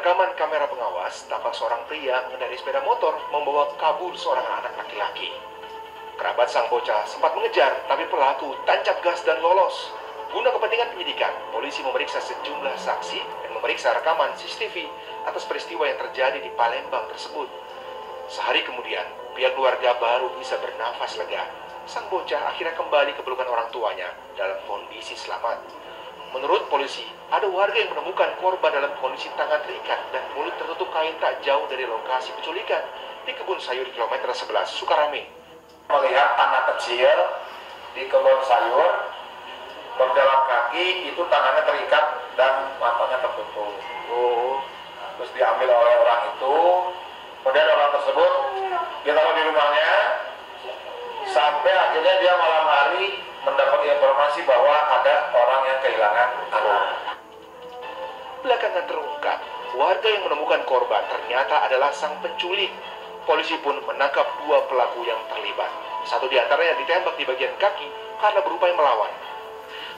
rekaman kamera pengawas, tampak seorang pria mengendarai sepeda motor membawa kabur seorang anak laki-laki. Kerabat sang bocah sempat mengejar, tapi pelaku tancap gas dan lolos. Guna kepentingan penyidikan, polisi memeriksa sejumlah saksi dan memeriksa rekaman CCTV atas peristiwa yang terjadi di Palembang tersebut. Sehari kemudian, pihak keluarga baru bisa bernafas lega. Sang bocah akhirnya kembali ke pelukan orang tuanya dalam kondisi selamat. Menurut polisi, ada warga yang menemukan korban dalam kondisi tangan terikat dan mulut tertutup kain tak jauh dari lokasi penculikan di kebun sayur di kilometer 11 Sukarame. Melihat anak kecil di kebun sayur berjalan kaki, itu tangannya terikat dan matanya tertutup. Terus diambil oleh orang itu, kemudian orang tersebut ditaruh di rumahnya, sampai akhirnya dia malam hari mendapat informasi bahwa ada orang yang kehilangan anak. Belakangan terungkap, warga yang menemukan korban ternyata adalah sang penculik. Polisi pun menangkap dua pelaku yang terlibat. Satu di antaranya ditembak di bagian kaki karena berupaya melawan.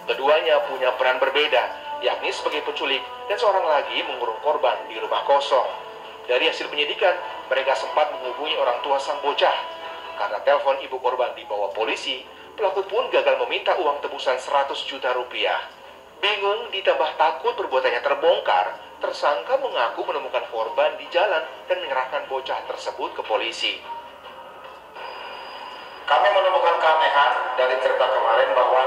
Keduanya punya peran berbeda, yakni sebagai penculik dan seorang lagi mengurung korban di rumah kosong. Dari hasil penyidikan, mereka sempat menghubungi orang tua sang bocah. Karena telepon ibu korban dibawa polisi, pelaku pun gagal meminta uang tebusan 100 juta rupiah. Bingung ditambah takut perbuatannya terbongkar, tersangka mengaku menemukan korban di jalan dan menyerahkan bocah tersebut ke polisi. Kami menemukan keanehan dari cerita kemarin bahwa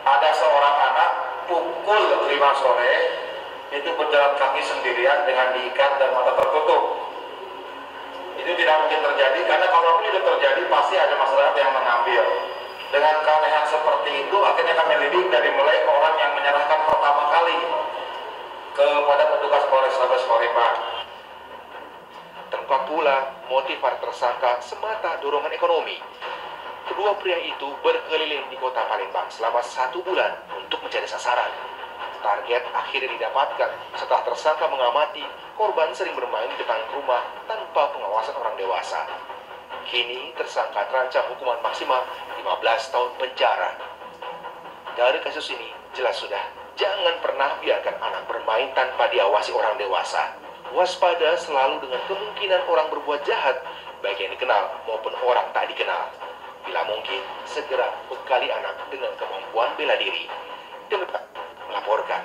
ada seorang anak pukul 5 sore itu berjalan kaki sendirian dengan diikat dan mata tertutup. Itu tidak mungkin terjadi, karena kalau itu terjadi pasti ada masyarakat yang mengambil. Dengan keanehan seperti itu, akhirnya kami lidik dari mulai orang yang menyerahkan pertama kali kepada petugas Polrestabes Palembang. Terungkap pula motif para tersangka semata dorongan ekonomi. Kedua pria itu berkeliling di kota Palembang selama 1 bulan untuk mencari sasaran. Target akhirnya didapatkan setelah tersangka mengamati korban sering bermain di depan rumah tanpa pengawasan orang dewasa. Kini tersangka terancam hukuman maksimal 15 tahun penjara. Dari kasus ini jelas sudah, jangan pernah biarkan anak bermain tanpa diawasi orang dewasa. Waspada selalu dengan kemungkinan orang berbuat jahat, baik yang dikenal maupun orang tak dikenal. Bila mungkin, segera bekali anak dengan kemampuan bela diri. Dengan melaporkan.